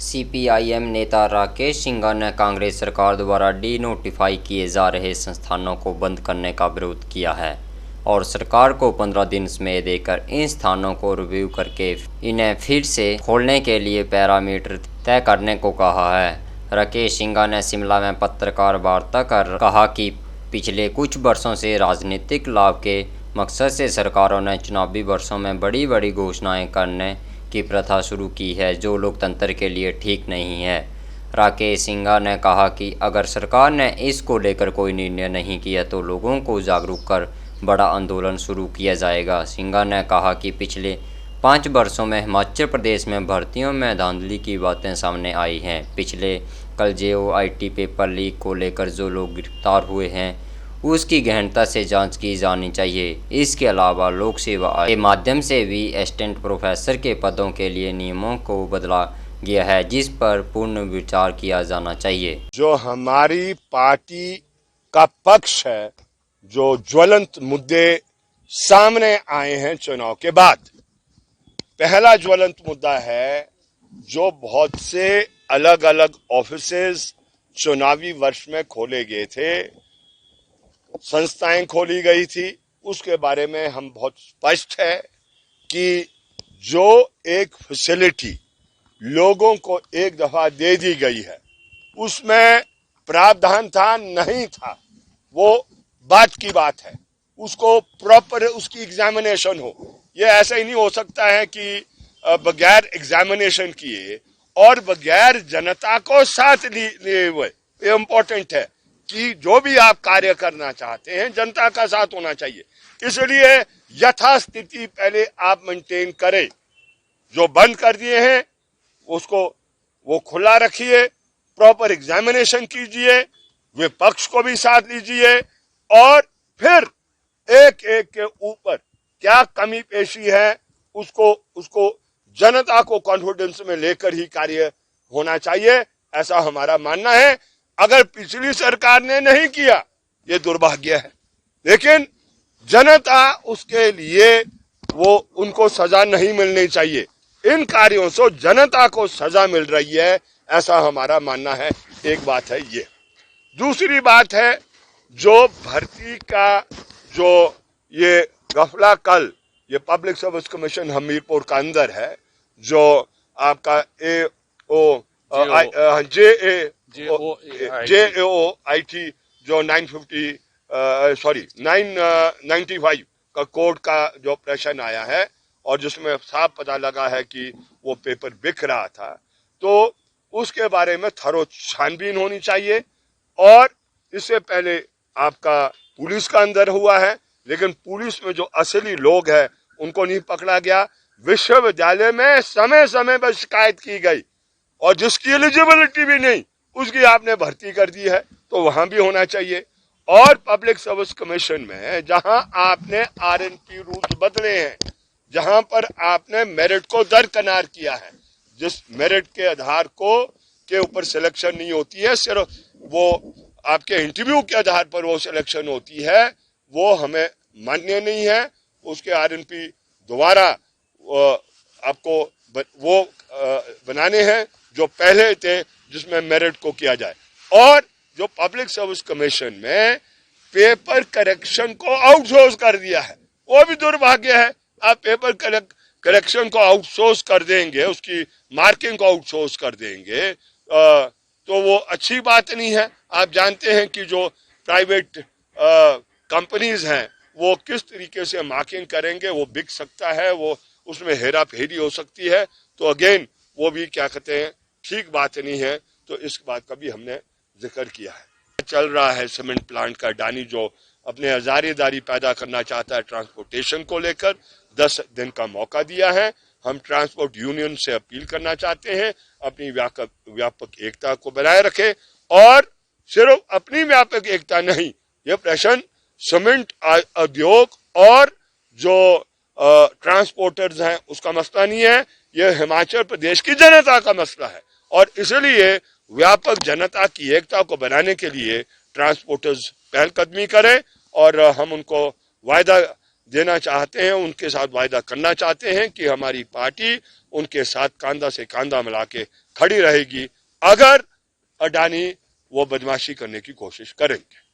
CPIM नेता राकेश सिंघा ने कांग्रेस सरकार द्वारा डी-नोटिफाई किए जा रहे संस्थानों को बंद करने का विरोध किया है और सरकार को 15 दिन समय देकर इन स्थानों को रिव्यू करके इन्हें फिर से खोलने के लिए पैरामीटर तय करने को कहा है। राकेश सिंघा ने शिमला में पत्रकार वार्ता कर कहा कि पिछले कुछ वर्षों से राजनीतिक लाभ के मकसद से सरकारों ने चुनावी वर्षों में बड़ी बड़ी घोषणाएं करने की प्रथा शुरू की है, जो लोकतंत्र के लिए ठीक नहीं है। राकेश सिंघा ने कहा कि अगर सरकार ने इसको लेकर कोई निर्णय नहीं किया तो लोगों को जागरूक कर बड़ा आंदोलन शुरू किया जाएगा। सिंघा ने कहा कि पिछले 5 वर्षों में हिमाचल प्रदेश में भर्तियों में धांधली की बातें सामने आई हैं। पिछले कल JOIT पेपर लीक को लेकर जो लोग गिरफ्तार हुए हैं उसकी गहनता से जांच की जानी चाहिए। इसके अलावा लोक सेवा आयोग के माध्यम से भी असिस्टेंट प्रोफेसर के पदों के लिए नियमों को बदला गया है, जिस पर पूर्ण विचार किया जाना चाहिए। जो हमारी पार्टी का पक्ष है, जो ज्वलंत मुद्दे सामने आए हैं चुनाव के बाद, पहला ज्वलंत मुद्दा है जो बहुत से अलग अलग ऑफिसेज चुनावी वर्ष में खोले गए थे, संस्थाएं खोली गई थी। उसके बारे में हम बहुत स्पष्ट है कि जो एक फैसिलिटी लोगों को एक दफा दे दी गई है उसमें प्रावधान था नहीं था, वो बात की बात है। उसको प्रॉपर उसकी एग्जामिनेशन हो। ये ऐसा ही नहीं हो सकता है कि बगैर एग्जामिनेशन किए और बगैर जनता को साथ लिए हुए। ये इम्पोर्टेंट है कि जो भी आप कार्य करना चाहते हैं जनता का साथ होना चाहिए। इसलिए यथास्थिति पहले आप मेंटेन करें। जो बंद कर दिए हैं उसको वो खुला रखिए, प्रॉपर एग्जामिनेशन कीजिए, विपक्ष को भी साथ लीजिए और फिर एक एक के ऊपर क्या कमी पेशी है उसको जनता को कॉन्फिडेंस में लेकर ही कार्य होना चाहिए, ऐसा हमारा मानना है। अगर पिछली सरकार ने नहीं किया ये दुर्भाग्य है, लेकिन जनता उसके लिए वो उनको सजा नहीं मिलनी चाहिए। इन कार्यों से जनता को सजा मिल रही है, ऐसा हमारा मानना है। एक बात है ये। दूसरी बात है जो भर्ती का जो ये गफला कल ये पब्लिक सर्विस कमीशन हमीरपुर का अंदर है, जो आपका JOIT जो 995 का कोड का जो प्रश्न आया है और जिसमें साफ पता लगा है कि वो पेपर बिक रहा था, तो उसके बारे में थरो छानबीन होनी चाहिए। और इससे पहले आपका पुलिस का अंदर हुआ है, लेकिन पुलिस में जो असली लोग हैं उनको नहीं पकड़ा गया। विश्वविद्यालय में समय समय पर शिकायत की गई और जिसकी एलिजिबिलिटी भी नहीं उसकी आपने भर्ती कर दी है, तो वहां भी होना चाहिए। और पब्लिक सर्विस कमीशन में जहां आपने RNP रूल्स बदले हैं, जहां पर आपने मेरिट को दरकिनार किया है, जिस मेरिट के आधार को के ऊपर सिलेक्शन नहीं होती है, सिर्फ वो आपके इंटरव्यू के आधार पर वो सिलेक्शन होती है, वो हमें मान्य नहीं है। उसके RNP दोबारा आपको वो बनाने हैं जो पहले थे, जिसमें मेरिट को किया जाए। और जो पब्लिक सर्विस कमीशन में पेपर करेक्शन को आउटसोर्स कर दिया है, वो भी दुर्भाग्य है। आप पेपर करेक्शन को आउटसोर्स कर देंगे, उसकी मार्किंग को आउटसोर्स कर देंगे, तो वो अच्छी बात नहीं है। आप जानते हैं कि जो प्राइवेट कंपनीज हैं वो किस तरीके से मार्किंग करेंगे, वो बिक सकता है, वो उसमें हेरा फेरी हो सकती है। तो अगेन वो भी क्या कहते हैं, ठीक बात नहीं है। तो इस बात का भी हमने जिक्र किया है। चल रहा है सीमेंट प्लांट का अडानी जो अपने हजारेदारी पैदा करना चाहता है ट्रांसपोर्टेशन को लेकर, 10 दिन का मौका दिया है। हम ट्रांसपोर्ट यूनियन से अपील करना चाहते हैं अपनी व्यापक एकता को बनाए रखे। और सिर्फ अपनी व्यापक एकता नहीं, ये प्रश्न सीमेंट उद्योग और जो ट्रांसपोर्टर्स हैं उसका मसला नहीं है, यह हिमाचल प्रदेश की जनता का मसला है। और इसलिए व्यापक जनता की एकता को बनाने के लिए ट्रांसपोर्टर्स पहलकदमी करें और हम उनको वायदा देना चाहते हैं, उनके साथ वायदा करना चाहते हैं कि हमारी पार्टी उनके साथ कांधा से कांधा मिला के खड़ी रहेगी अगर अडानी वो बदमाशी करने की कोशिश करेंगे।